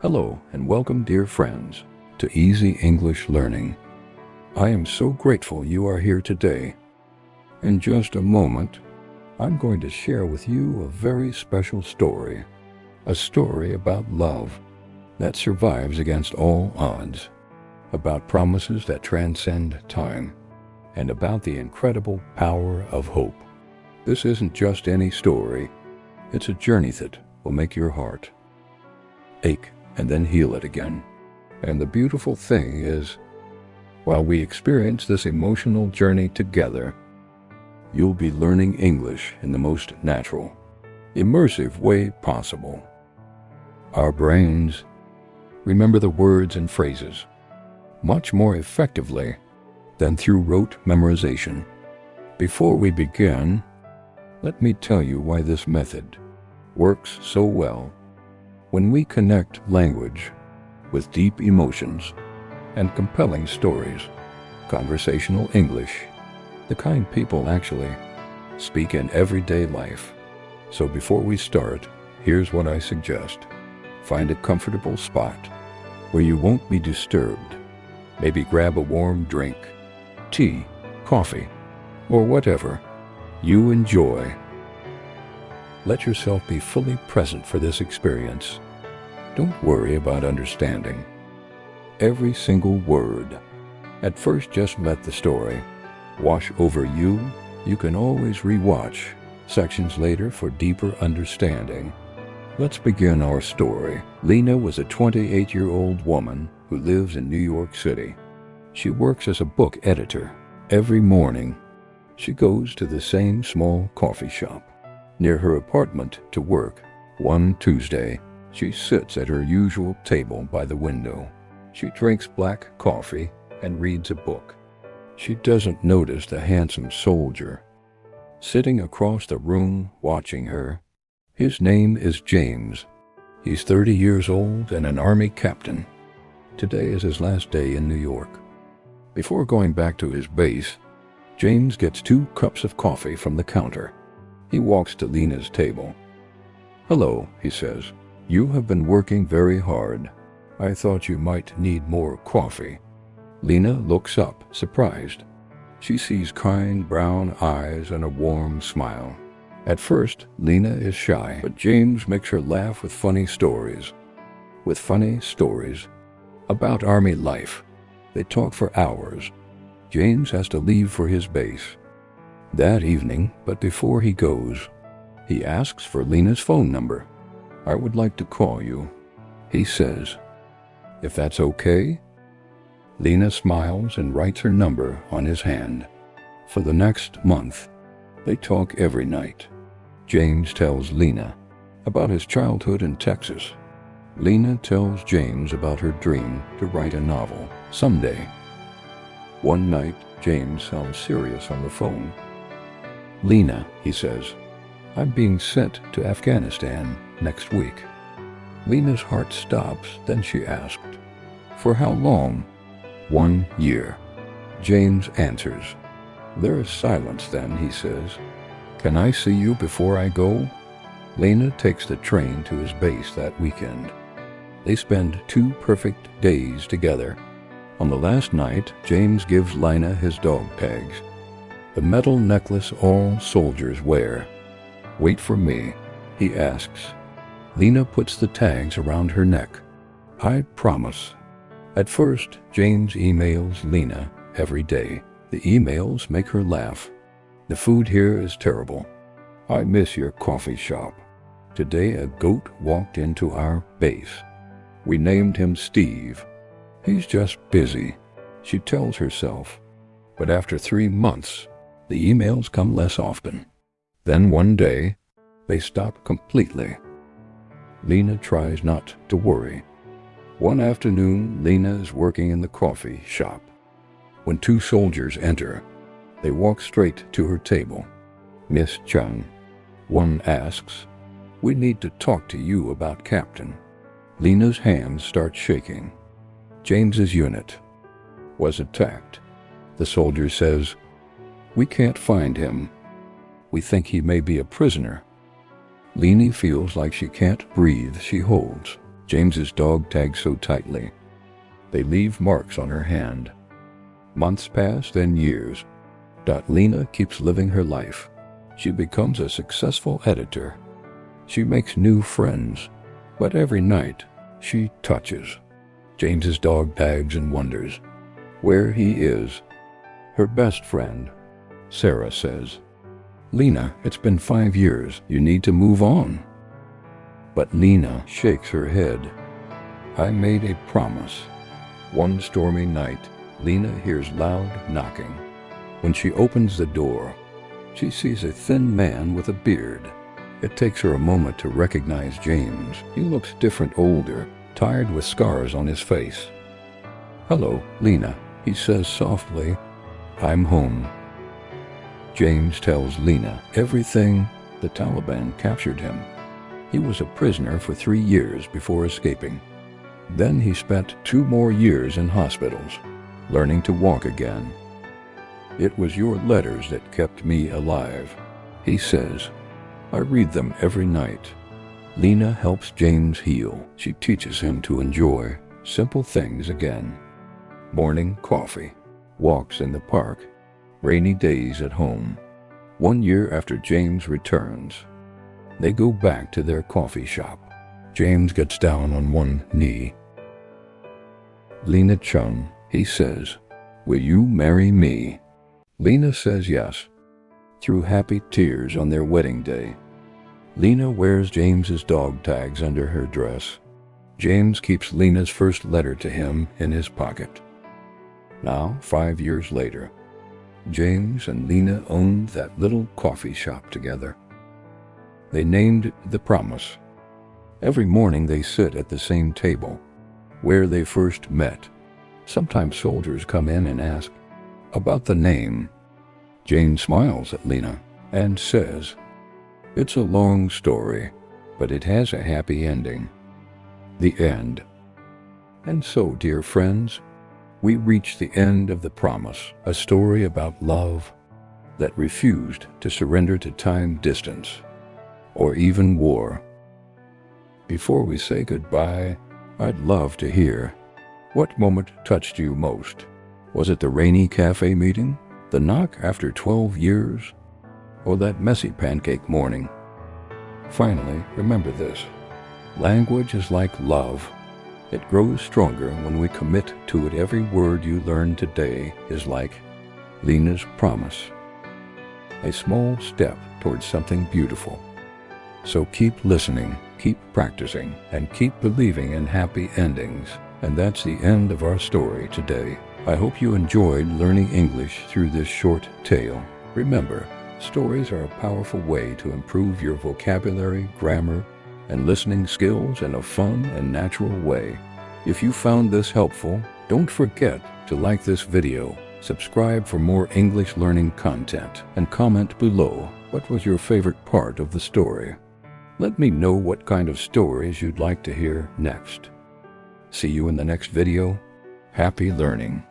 Hello and welcome, dear friends, to Easy English Learning. I am so grateful you are here today. In just a moment, I'm going to share with you a very special story, a story about love that survives against all odds, about promises that transcend time, and about the incredible power of hope. This isn't just any story, it's a journey that will make your heart ache and then heal it again. And the beautiful thing is, while we experience this emotional journey together, you'll be learning English in the most natural, immersive way possible. Our brains remember the words and phrases much more effectively than through rote memorization. Before we begin, let me tell you why this method works so well. When we connect language with deep emotions and compelling stories, conversational English, the kind people actually speak in everyday life. So before we start, here's what I suggest. Find a comfortable spot where you won't be disturbed. Maybe grab a warm drink, tea, coffee, or whatever you enjoy. Let yourself be fully present for this experience. Don't worry about understanding every single word. At first, just let the story wash over you. You can always rewatch sections later for deeper understanding. Let's begin our story. Lena was a 28-year-old woman who lives in New York City. She works as a book editor. Every morning, she goes to the same small coffee shop near her apartment to work. One Tuesday, she sits at her usual table by the window. She drinks black coffee and reads a book. She doesn't notice the handsome soldier sitting across the room watching her. His name is James. He's 30 years old and an Army captain. Today is his last day in New York. Before going back to his base, James gets 2 cups of coffee from the counter. He walks to Lena's table. "Hello," he says. "You have been working very hard. I thought you might need more coffee." Lena looks up, surprised. She sees kind brown eyes and a warm smile. At first, Lena is shy, but James makes her laugh with funny stories. About Army life. They talk for hours. James has to leave for his base that evening, but before he goes, he asks for Lena's phone number. "I would like to call you," he says, "if that's okay." Lena smiles and writes her number on his hand. For the next month, they talk every night. James tells Lena about his childhood in Texas. Lena tells James about her dream to write a novel someday. One night, James sounds serious on the phone. "Lena," he says, "I'm being sent to Afghanistan next week." Lena's heart stops, then she asked, "For how long?" "1 year." James answers. There is silence then, he says. "Can I see you before I go?" Lena takes the train to his base that weekend. They spend 2 perfect days together. On the last night, James gives Lena his dog tags, the metal necklace all soldiers wear. "Wait for me," he asks. Lena puts the tags around her neck. "I promise." At first, James emails Lena every day. The emails make her laugh. "The food here is terrible. I miss your coffee shop. Today a goat walked into our base. We named him Steve. He's just busy," she tells herself. But after 3 months, the emails come less often. Then one day, they stop completely. Lena tries not to worry. One afternoon, Lena is working in the coffee shop. When 2 soldiers enter, they walk straight to her table. "Miss Chung," one asks, "we need to talk to you about Captain." Lena's hands start shaking. James's unit was attacked. The soldier says, "We can't find him. We think he may be a prisoner." Lena feels like she can't breathe. She holds James's dog tags so tightly. They leave marks on her hand. Months pass, then years. Lena keeps living her life. She becomes a successful editor. She makes new friends, but every night she touches James's dog tags and wonders where he is. Her best friend, Sarah, says, "Lena, it's been 5 years. You need to move on." But Lena shakes her head. "I made a promise." One stormy night, Lena hears loud knocking. When she opens the door, she sees a thin man with a beard. It takes her a moment to recognize James. He looks different, older, tired, with scars on his face. "Hello, Lena," he says softly. "I'm home." James tells Lena everything. The Taliban captured him. He was a prisoner for 3 years before escaping. Then he spent 2 more years in hospitals, learning to walk again. "It was your letters that kept me alive," he says. "I read them every night." Lena helps James heal. She teaches him to enjoy simple things again. Morning coffee, walks in the park, rainy days at home. 1 year after James returns, they go back to their coffee shop. James gets down on one knee. "Lena Chung," he says, "will you marry me?" Lena says yes. Through happy tears on their wedding day. Lena wears James's dog tags under her dress. James keeps Lena's first letter to him in his pocket. Now, 5 years later, James and Lena owned that little coffee shop together. They named it The Promise. Every morning they sit at the same table, where they first met. Sometimes soldiers come in and ask about the name. James smiles at Lena and says, "It's a long story, but it has a happy ending." The end. And so, dear friends, we reach the end of The Promise, a story about love that refused to surrender to time, distance, or even war. Before we say goodbye, I'd love to hear, what moment touched you most? Was it the rainy cafe meeting, the knock after 12 years, or that messy pancake morning? Finally, remember this: language is like love. It grows stronger when we commit to it. Every word you learn today is like Lena's promise, a small step towards something beautiful. So keep listening, keep practicing, and keep believing in happy endings. And that's the end of our story today. I hope you enjoyed learning English through this short tale. Remember, stories are a powerful way to improve your vocabulary, grammar, and listening skills in a fun and natural way. If you found this helpful, don't forget to like this video, subscribe for more English learning content, and comment below what was your favorite part of the story. Let me know what kind of stories you'd like to hear next. See you in the next video. Happy learning.